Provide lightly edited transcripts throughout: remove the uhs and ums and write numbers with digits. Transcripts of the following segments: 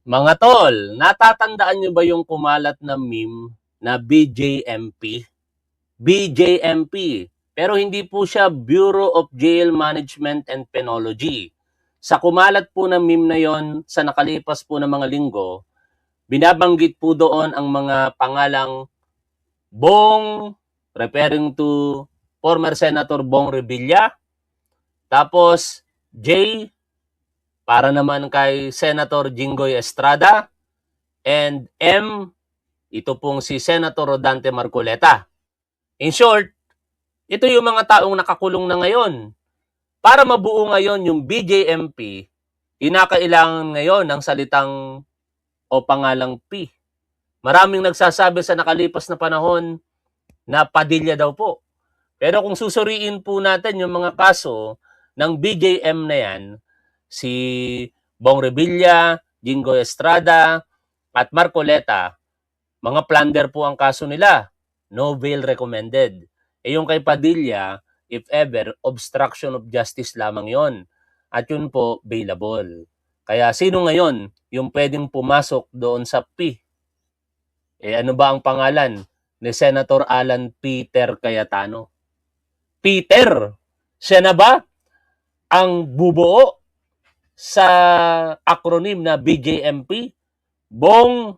Mga tol, natatandaan nyo ba yung kumalat na meme na BJMP? BJMP. Pero hindi po siya Bureau of Jail Management and Penology. Sa kumalat po ng meme na yon sa nakalipas po ng mga linggo, binabanggit po doon ang mga pangalang Bong, referring to former Senator Bong Revilla, tapos J, para naman kay Senator Jinggoy Estrada, and M, ito pong si Senator Rodante Marcoleta. In short, ito yung mga taong nakakulong na ngayon. Para mabuo ngayon yung BJMP, kinakailangan ngayon ng salitang o pangalang P. Maraming nagsasabi sa nakalipas na panahon na Padilla daw po. Pero kung susuriin po natin yung mga kaso ng BJM na yan, si Bong Revilla, Jinggoy Estrada, at Marcoleta, mga plunder po ang kaso nila. No bail recommended. Yung kay Padilla, if ever, obstruction of justice lamang yon. At yun po, bailable. Kaya sino ngayon yung pwedeng pumasok doon sa P? Ano ba ang pangalan ni Senator Alan Peter Cayetano? Peter, siya na ba ang bubuo sa acronym na BJMP? Bong,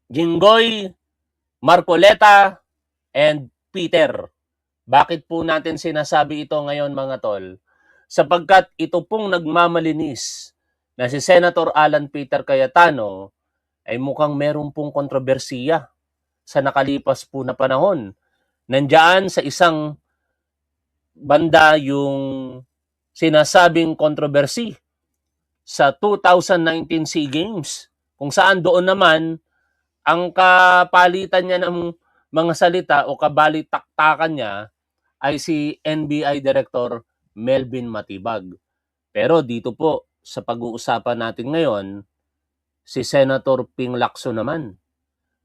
Jinggoy, Marcoleta, and Peter. Bakit po natin sinasabi ito ngayon mga tol? Sapagkat ito pong nagmamalinis na si Senator Alan Peter Cayetano ay mukhang meron pong kontrobersiya sa nakalipas po na panahon. Nandiyan sa isang banda yung sinasabing kontrobersi sa 2019 SEA Games, kung saan doon naman ang kapalitan niya ng mga salita o kabalitaktakan niya ay si NBI Director Melvin Matibag. Pero dito po sa pag-uusapan natin ngayon, si Senator Ping Lacson naman.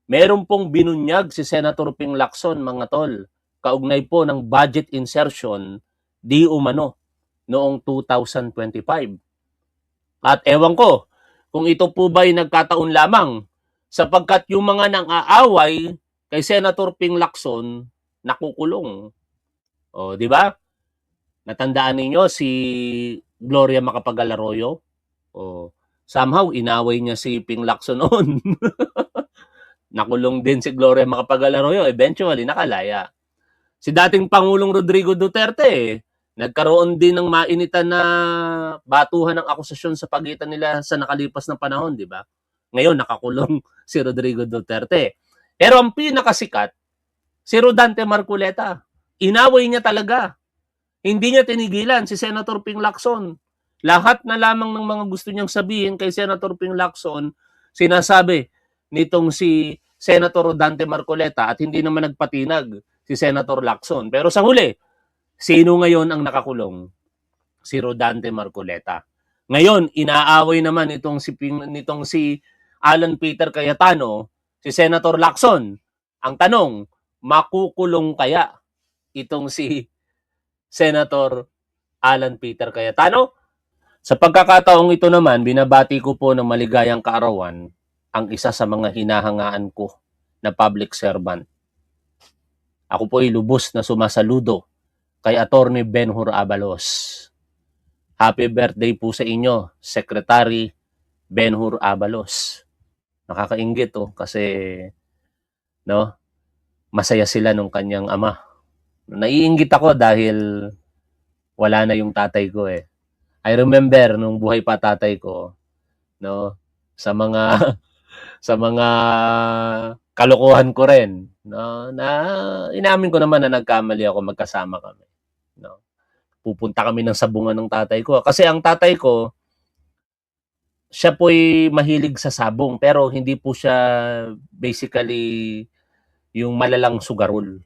Meron pong binunyag si Senator Ping Lacson, mga tol, kaugnay po ng budget insertion di umano noong 2025. At ewan ko kung ito po ba'y nagkataon lamang sapagkat yung mga nang-aaway kay Senator Ping Lacson nakukulong. O, di ba? Natandaan ninyo si Gloria Macapagal-Arroyo? O, somehow inaway niya si Ping Lacson noon. Nakulong din si Gloria Macapagal-Arroyo, eventually nakalaya. Si dating Pangulong Rodrigo Duterte, nagkaroon din ng mainitan na batuhan ng akusasyon sa pagitan nila sa nakalipas na panahon, di ba? Ngayon, nakakulong si Rodrigo Duterte. Pero ang pinakasikat, si Rodante Marcoleta. Inaway niya talaga. Hindi niya tinigilan si Senator Ping Lacson. Lahat na lamang ng mga gusto niyang sabihin kay Senator Ping Lacson, sinasabi nitong si Senator Rodante Marcoleta at hindi naman nagpatinag si Senator Lacson. Pero sa huli, sino ngayon ang nakakulong? Si Rodante Marcoleta. Ngayon, inaaway naman nitong si Alan Peter Cayetano, si Senator Lacson. Ang tanong, makukulong kaya itong si Senator Alan Peter Cayetano? Sa pagkakataong ito naman, binabati ko po ng maligayang kaarawan ang isa sa mga hinahangaan ko na public servant. Ako po ay lubos na sumasaludo kay Attorney Benhur Abalos. Happy birthday po sa inyo, Secretary Benhur Abalos. Nakakainggit kasi masaya sila nung kanyang ama. Naiinggit ako dahil wala na yung tatay ko eh. I remember nung buhay pa tatay ko, sa mga sa mga kalokohan ko rin, na inamin ko naman na nagkamali ako, magkasama kami. Pupunta kami ng sabungan ng tatay ko. Kasi ang tatay ko, siya po'y mahilig sa sabong, pero hindi po siya basically yung malalang sugarol.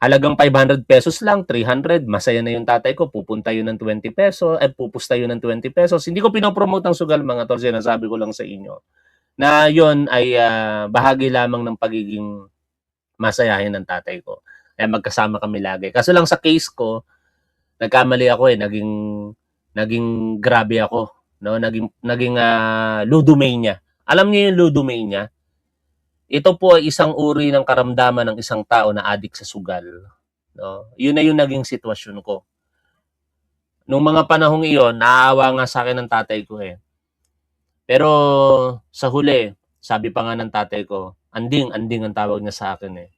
Halagang 500 pesos lang, 300, masaya na yung tatay ko, pupunta yun ng 20 pesos, pupusta yun ng 20 pesos. Hindi ko pinopromote ang sugal, mga tol, sinasabi ko lang sa inyo na yun ay bahagi lamang ng pagiging masayahin ng tatay ko. Kaya magkasama kami lagi. Kaso lang sa case ko, nagkamali ako naging grabe ako. no? Naging ludomania. Alam niyo yung ludomania? Ito po ay isang uri ng karamdaman ng isang tao na adik sa sugal, no? Yun na yung naging sitwasyon ko. Nung mga panahong iyon, naaawa nga sa akin ng tatay ko eh. Pero sa huli, sabi pa nga ng tatay ko, anding ang tawag niya sa akin eh.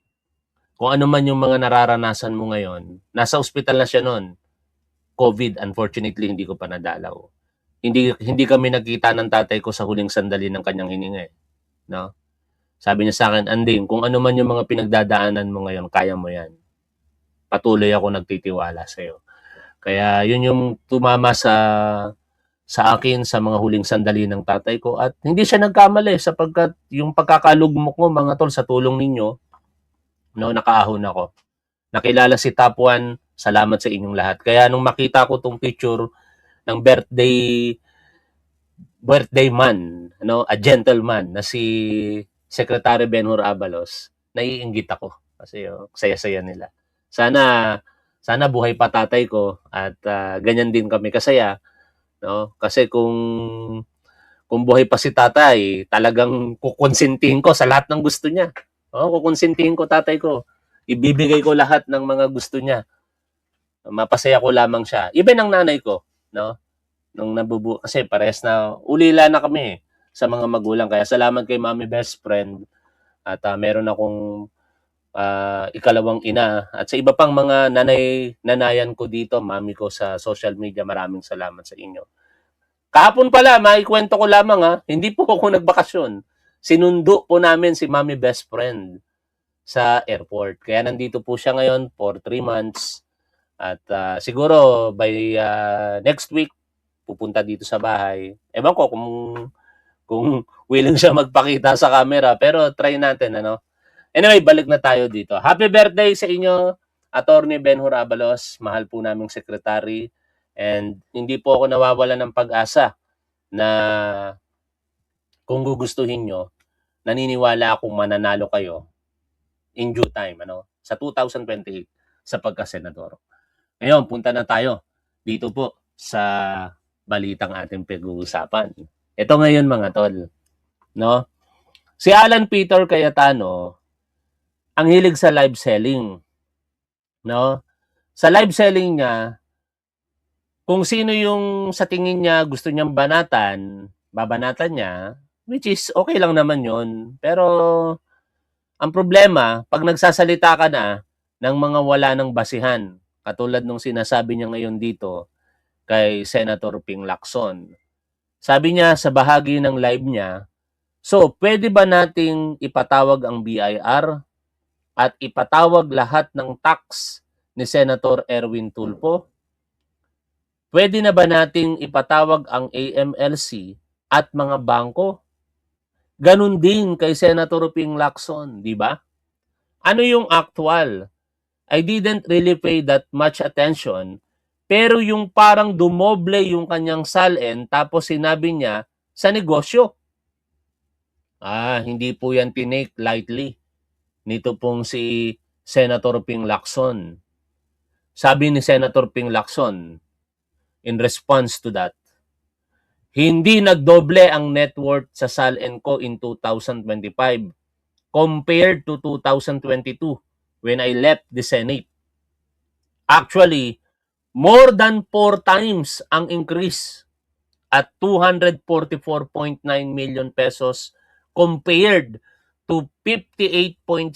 Kung ano man yung mga nararanasan mo ngayon, nasa ospital na siya noon. COVID, unfortunately, hindi ko pa nadalaw. Hindi kami nagkita ng tatay ko sa huling sandali ng kanyang hininga eh. No? Sabi niya sa akin, anding, kung ano man yung mga pinagdadaanan mo ngayon, kaya mo yan. Patuloy ako nagtitiwala sa iyo. Kaya yun yung tumama sa akin sa mga huling sandali ng tatay ko at hindi siya nagkamali sapagkat yung pagkakalugmok ko mga tol sa tulong ninyo, no, nakaahon ako. Nakilala si Top 1, salamat sa inyong lahat. Kaya nung makita ko tong picture ng birthday man, no, a gentleman na si Secretary Benhur Abalos, naiinggit ako kasi saya-saya nila. Sana buhay pa tatay ko at ganyan din kami kasaya, no? Kasi kung buhay pa si tatay, talagang kukonsintihin ko sa lahat ng gusto niya. Kukonsintihin ko tatay ko. Ibibigay ko lahat ng mga gusto niya. Mapasaya ko lamang siya. Even ang nanay ko, no? Kasi parehas na ulila na kami sa mga magulang. Kaya salamat kay Mommy Best Friend at meron akong ikalawang ina at sa iba pang mga nanayan ko dito, mami ko sa social media, maraming salamat sa inyo. Kahapon pala, maikwento ko lamang hindi po ako nagbakasyon. Sinundo po namin si Mommy Best Friend sa airport. Kaya nandito po siya ngayon for 3 months. At siguro by next week, pupunta dito sa bahay. Ewan ko kung willing siya magpakita sa camera, pero try natin, ano. Anyway, balik na tayo dito. Happy birthday sa inyo, Attorney Benhur Abalos, mahal po naming secretary. And hindi po ako nawawala ng pag-asa na kung gugustuhin nyo, naniniwala akong mananalo kayo in due time, ano, sa 2028 sa pagka-senador. Ngayon, punta na tayo dito po sa balitang ating pag-uusapan. Ito ngayon mga tol, no? Si Alan Peter Cayetano, ang hilig sa live selling, no? Sa live selling niya, kung sino yung sa tingin niya gusto niyang babanatan niya, which is okay lang naman yon. Pero ang problema, pag nagsasalita ka na ng mga wala ng basihan, katulad nung sinasabi niya ngayon dito kay Senator Ping Lacson. Sabi niya sa bahagi ng live niya, so pwede ba nating ipatawag ang BIR at ipatawag lahat ng tax ni Senator Erwin Tulfo? Pwede na ba nating ipatawag ang AMLC at mga bangko? Ganun din kay Senator Ping Lacson, di ba? Ano yung actual? I didn't really pay that much attention, pero yung parang dumoble yung kanyang salin tapos sinabi niya sa negosyo. Hindi po yan tinake lightly nito pong si Senator Ping Lacson. Sabi ni Senator Ping Lacson, in response to that, hindi nagdoble ang net worth sa SALN-co in 2025 compared to 2022 when I left the Senate. Actually, more than 4 times ang increase at 244.9 million pesos compared to 58.7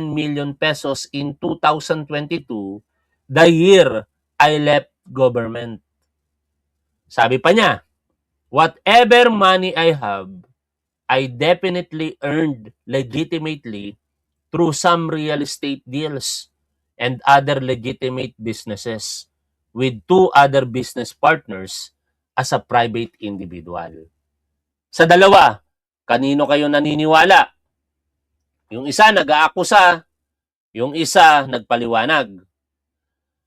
million pesos in 2022, the year I left government. Sabi pa niya, whatever money I have, I definitely earned legitimately through some real estate deals and other legitimate businesses with 2 other business partners as a private individual. Sa dalawa, kanino kayo naniniwala? Yung isa nag-aakusa, yung isa nagpaliwanag.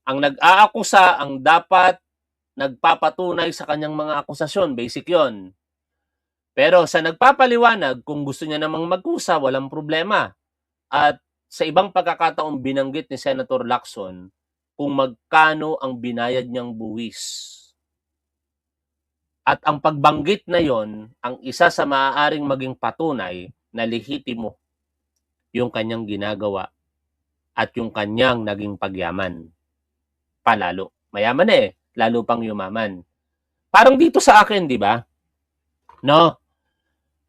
Ang nag-aakusa ang dapat nagpapatunay sa kanyang mga akusasyon, basic yon. Pero sa nagpapaliwanag, kung gusto niya namang magkusa, walang problema. At sa ibang pagkakataong binanggit ni Senator Lacson kung magkano ang binayad niyang buwis. At ang pagbanggit na yon ang isa sa maaaring maging patunay na lehitimo yung kanyang ginagawa at yung kanyang naging pagyaman. Palalo. Mayaman eh, lalo pang yumaman. Parang dito sa akin, di ba? No?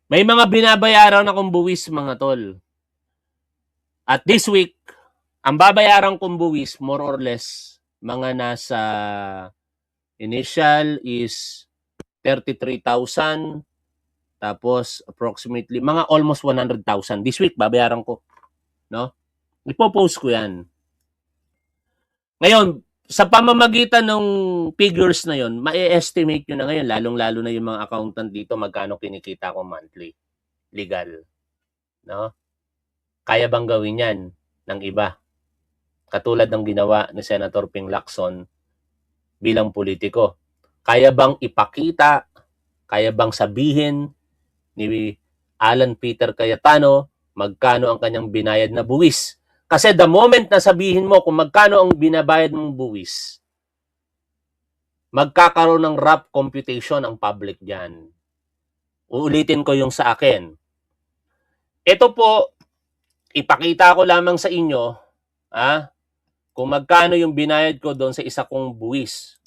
May mga binabayaran akong buwis, mga tol. At this week, ang babayaran kong buwis, more or less, mga nasa initial is 33,000, tapos approximately, mga almost 100,000. This week, babayaran ko. No? Ipopost ko yan. Ngayon, sa pamamagitan ng figures na yon, ma-estimate nyo na ngayon, lalong-lalo na yung mga accountant dito, magkano kinikita ko monthly. Legal. No? Kaya bang gawin yan ng iba? Katulad ng ginawa ni Senator Ping Lacson bilang politiko. Kaya bang ipakita, kaya bang sabihin ni Alan Peter Cayetano magkano ang kanyang binayad na buwis? Kasi the moment na sabihin mo kung magkano ang binabayad mong buwis, magkakaroon ng rough computation ang public dyan. Uulitin ko yung sa akin. Ito po, ipakita ko lamang sa inyo, kung magkano yung binayad ko doon sa isa kong buwis.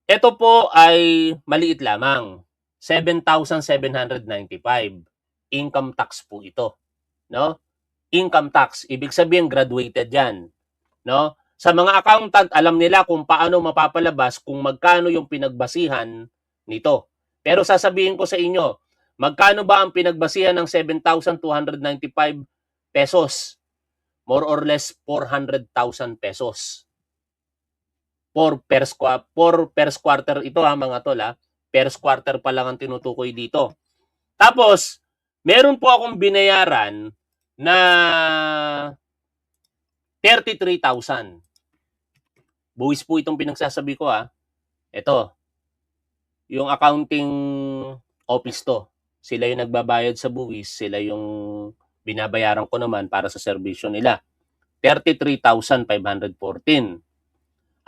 Ito po ay maliit lamang. 7,795. Income tax po ito. No? Income tax. Ibig sabihin, graduated yan. No? Sa mga accountant, alam nila kung paano mapapalabas kung magkano yung pinagbasihan nito. Pero sasabihin ko sa inyo, magkano ba ang pinagbasihan ng 7,295 pesos? More or less 400,000 pesos. Per quarter ito mga tol per quarter pa lang ang tinutukoy dito. Tapos, meron po akong binayaran na 33,000. Buwis po itong pinagsasabi ko Ito, yung accounting office to. Sila yung nagbabayad sa buwis, sila yung binabayaran ko naman para sa serbisyo nila. 33,514.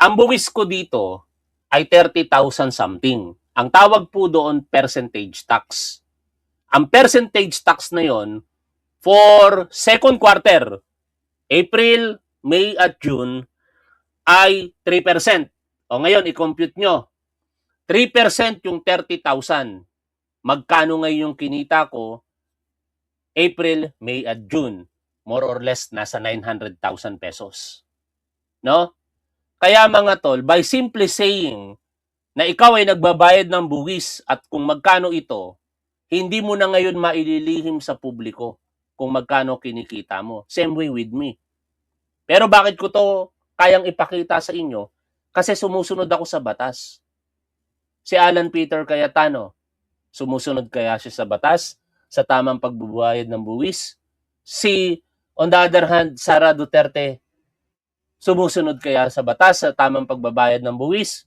Ang buwis ko dito ay 30,000 something. Ang tawag po doon percentage tax. Ang percentage tax na yon for second quarter, April, May at June, ay 3%. O ngayon, i-compute nyo. 3% yung 30,000. Magkano ngayon yung kinita ko April, May at June? More or less, nasa 900,000 pesos. No? Kaya mga tol, by simply saying na ikaw ay nagbabayad ng buwis at kung magkano ito, hindi mo na ngayon maililihim sa publiko kung magkano kinikita mo. Same way with me. Pero bakit ko to kayang ipakita sa inyo? Kasi sumusunod ako sa batas. Si Alan Peter Cayetano, sumusunod kaya siya sa batas sa tamang pagbubuhayad ng buwis? Si, on the other hand, Sara Duterte, sumusunod kaya sa batas sa tamang pagbabayad ng buwis?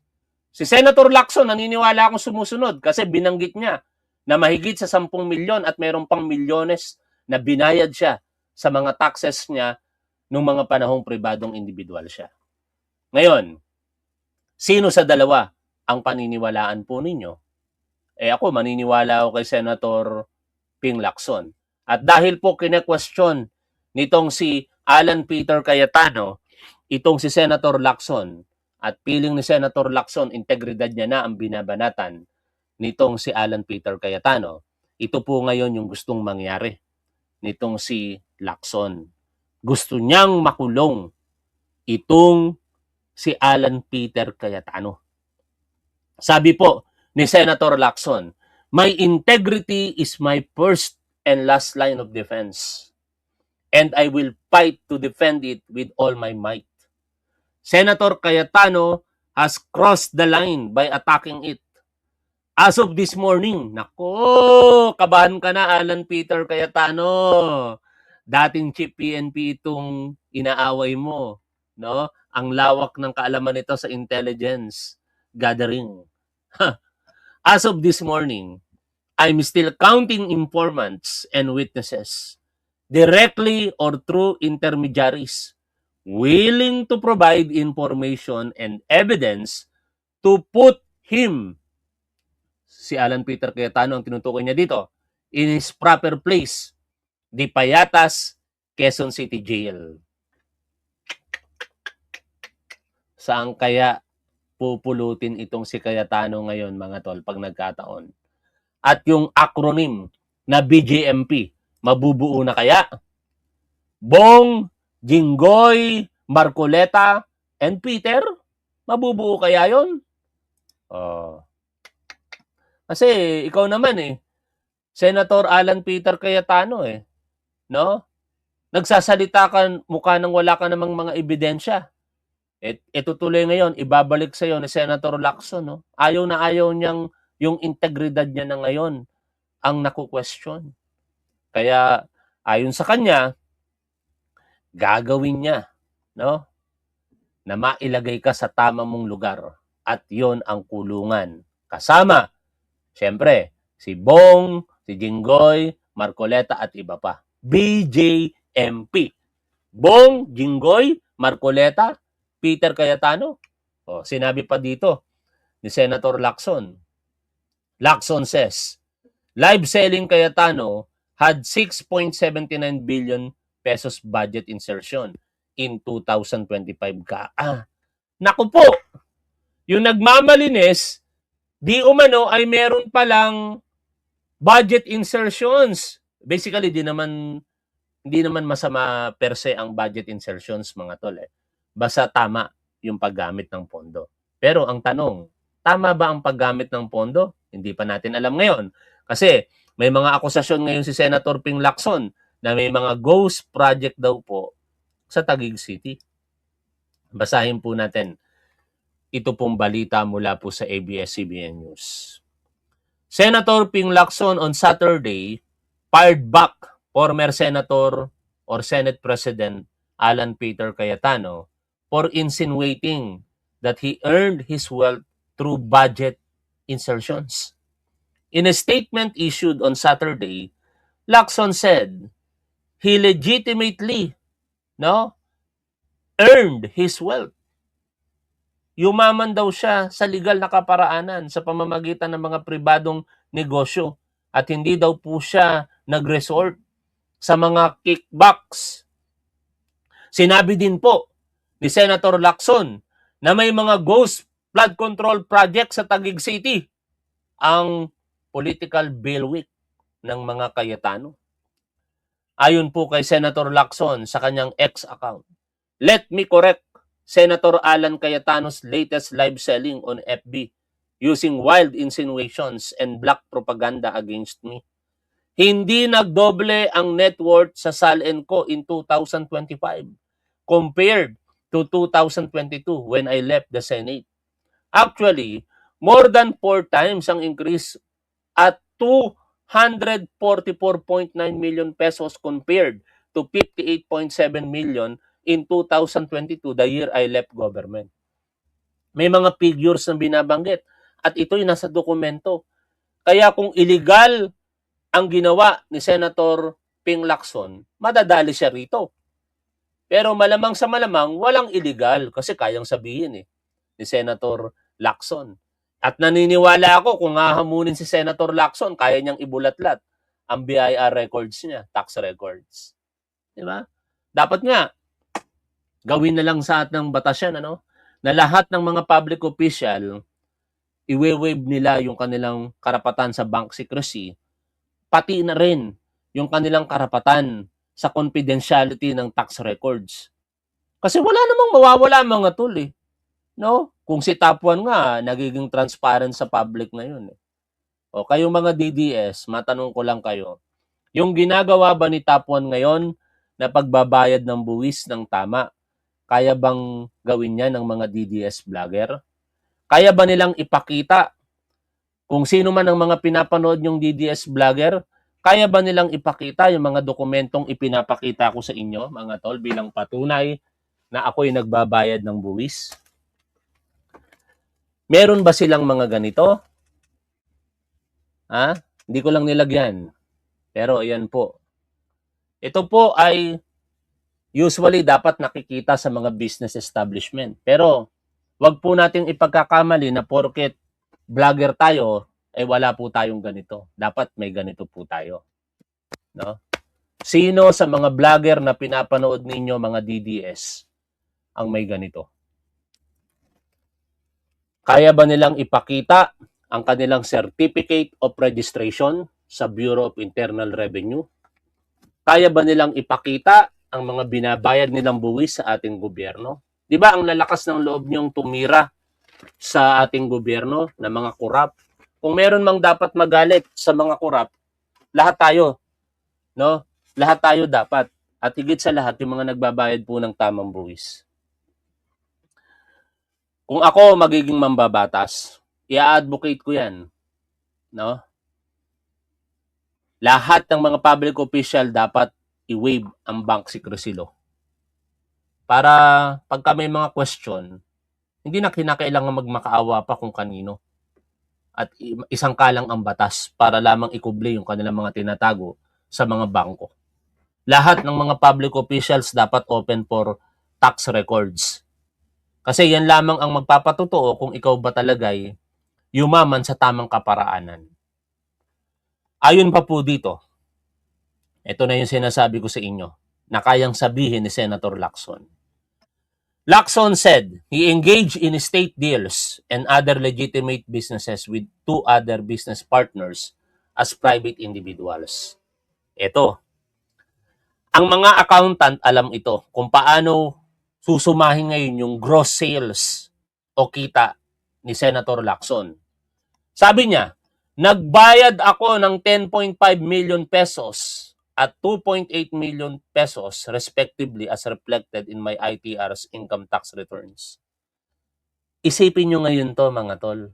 Si Senator Lacson, naniniwala akong sumusunod kasi binanggit niya na mahigit sa 10 milyon at mayroon pang milyones na binayad siya sa mga taxes niya nung mga panahong pribadong individual siya. Ngayon, sino sa dalawa ang paniniwalaan po ninyo? Ako, maniniwala ako kay Senator Ping Lacson. At dahil po kine-question nitong si Alan Peter Cayetano, itong si Senator Lacson, at piling ni Senator Lacson, integridad niya na ang binabanatan nitong si Alan Peter Cayetano. Ito po ngayon yung gustong mangyari nitong si Lacson. Gusto niyang makulong itong si Alan Peter Cayetano. Sabi po ni Senator Lacson, "My integrity is my first and last line of defense, and I will fight to defend it with all my might." Senator Cayetano has crossed the line by attacking it. As of this morning, nako, kabahan ka na Alan Peter Cayetano. Dating chief PNP itong inaaway mo, no? Ang lawak ng kaalaman nito sa intelligence gathering. As of this morning, I'm still counting informants and witnesses, directly or through intermediaries, willing to provide information and evidence to put him, si Alan Peter Cayetano ang tinutukoy niya dito, in his proper place, di Payatas, Quezon City Jail. Saan kaya pupulutin itong si Cayetano ngayon, mga tol, pag nagkataon? At yung acronym na BJMP, mabubuo na kaya? Bong, Jinggoy, Marcoleta, and Peter? Mabubuo kaya yon? Oh. Kasi ikaw naman Senator Alan Peter Cayetano no? Nagsasalita ka mukha nang wala ka namang mga ebidensya. Ito tuloy ngayon, ibabalik sa iyo ni Senator Lacson, no? Ayaw na ayaw niyang yung integridad niya na ngayon ang naku-question. Kaya ayon sa kanya, gagawin niya, no? Na mailagay ka sa tamang mong lugar at 'yon ang kulungan. Kasama siyempre si Bong, si Jinggoy, Marcoleta at iba pa. BJMP. Bong, Jinggoy, Marcoleta, Peter Cayetano. Sinabi pa dito ni Senator Lacson. Lacson says, live selling Cayetano had 6.79 billion pesos budget insertion in 2025 ka. Naku po, yung nagmamalinis, di umano ay meron palang budget insertions. Basically, hindi naman masama per se ang budget insertions, mga tol. Basta tama yung paggamit ng pondo. Pero ang tanong, tama ba ang paggamit ng pondo? Hindi pa natin alam ngayon. Kasi may mga akusasyon ngayon si Senator Ping Lacson na may mga ghost project daw po sa Taguig City. Basahin po natin. Ito pong balita mula po sa ABS-CBN News. Senator Ping Lacson on Saturday fired back former Senator or Senate President Alan Peter Cayetano for insinuating that he earned his wealth through budget insertions. In a statement issued on Saturday, Lacson said he legitimately earned his wealth. Yumaman daw siya sa legal na kaparaanan sa pamamagitan ng mga pribadong negosyo at hindi daw po siya nag-resort sa mga kickbacks. Sinabi din po ni Senator Lacson na may mga ghost flood control project sa Taguig City, ang political bailiwick ng mga Cayetano. Ayon po kay Senator Lacson sa kanyang X account, let me correct Senator Alan Cayetano's latest live selling on FB using wild insinuations and black propaganda against me. Hindi nagdoble ang net worth sa Saleenco in 2025 compared to 2022 when I left the Senate. Actually, more than 4 times ang increase at 244.9 million pesos compared to 58.7 million in 2022, the year I left government. May mga figures na binabanggit at ito'y nasa dokumento. Kaya kung illegal ang ginawa ni Senator Ping Lacson, madadali siya rito. Pero malamang sa malamang, walang illegal kasi kayang sabihin ni Senator Lacson. At naniniwala ako kung hahamunin si Senator Lacson, kaya niyang ibulatlat ang BIR records niya, tax records. Diba? Dapat nga, gawin na lang sa ating batas yan, na lahat ng mga public official, i-waive nila yung kanilang karapatan sa bank secrecy, pati na rin yung kanilang karapatan sa confidentiality ng tax records. Kasi wala namang mawawala mga tol no? Kung si Top 1 nga, nagiging transparent sa public ngayon O kayong mga DDS, matanong ko lang kayo, yung ginagawa ba ni Top 1 ngayon na pagbabayad ng buwis ng tama, kaya bang gawin niya ng mga DDS vlogger? Kaya ba nilang ipakita kung sino man ang mga pinapanood yung DDS vlogger? Kaya ba nilang ipakita yung mga dokumentong ipinapakita ko sa inyo, mga tol, bilang patunay na ako'y nagbabayad ng buwis? Meron ba silang mga ganito? Hindi ko lang nilagyan. Pero ayan po. Ito po ay usually dapat nakikita sa mga business establishment. Pero wag po nating ipagkakamali na porket vlogger tayo, wala po tayong ganito. Dapat may ganito po tayo. No? Sino sa mga vlogger na pinapanood ninyo, mga DDS, ang may ganito? Kaya ba nilang ipakita ang kanilang Certificate of Registration sa Bureau of Internal Revenue? Kaya ba nilang ipakita ang mga binabayad nilang buwis sa ating gobyerno? Di ba ang lalakas ng loob niyong tumira sa ating gobyerno na mga kurap? Kung meron mang dapat magalit sa mga kurap, lahat tayo, no? Lahat tayo dapat. At higit sa lahat, yung mga nagbabayad po ng tamang buwis. Kung ako magiging mambabatas, i-advocate ko yan. No? Lahat ng mga public official dapat i-waive ang bank secrecy law. Para pagka may mga question, hindi na kinakailangan magmakaawa pa kung kanino. At isang kalang ang batas para lamang ikubli yung kanilang mga tinatago sa mga bangko. Lahat ng mga public officials dapat open for tax records. Kasi yan lamang ang magpapatotoo kung ikaw ba talaga'y yumaman sa tamang kaparaanan. Ayon pa po dito, ito na yung sinasabi ko sa inyo na kayang sabihin ni Senator Lacson. Lacson said he engaged in state deals and other legitimate businesses with 2 other business partners as private individuals. Ito, ang mga accountant alam ito kung paano susumahin ngayon yung gross sales o kita ni Senator Lacson. Sabi niya, nagbayad ako ng 10.5 million pesos at 2.8 million pesos respectively as reflected in my ITR's income tax returns. Isipin nyo ngayon to mga tol.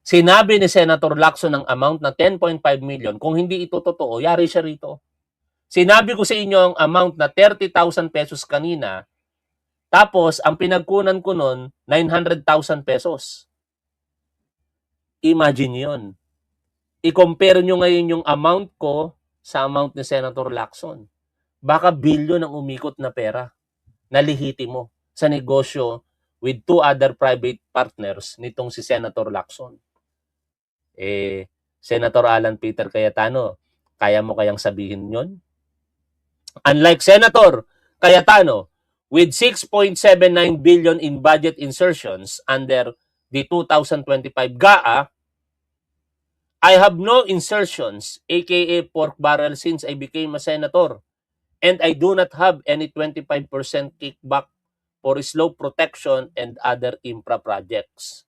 Sinabi ni Senator Lacson ng amount na 10.5 million. Kung hindi ito totoo, yari siya rito. Sinabi ko sa inyo ang amount na 30,000 pesos kanina, tapos ang pinagkunan ko nun, 900,000 pesos. Imagine yon. I-compare nyo ngayon yung amount ko sa amount ni Senator Lacson. Baka bilyon ang umikot na pera na lihitimo sa negosyo with 2 other private partners nitong si Senator Lacson. Senator Alan Peter Cayetano, kaya mo kayang sabihin yon? Unlike Senator Cayetano, with 6.79 billion in budget insertions under the 2025 GAA, I have no insertions, aka pork barrel, since I became a senator. And I do not have any 25% kickback for slope protection and other infra projects.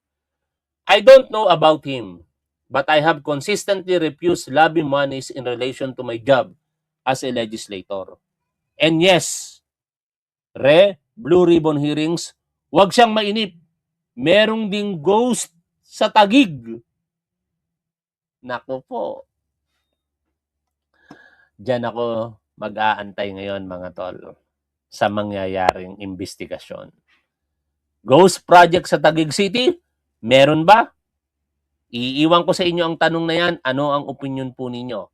I don't know about him, but I have consistently refused lobby monies in relation to my job as a legislator. And yes, Blue Ribbon hearings, wag siyang mainip. Merong ding ghost sa Taguig. Naku po. Diyan ako mag-aantay ngayon mga tol sa mangyayaring investigasyon. Ghost project sa Taguig City? Meron ba? Iiwan ko sa inyo ang tanong na yan. Ano ang opinion po ninyo?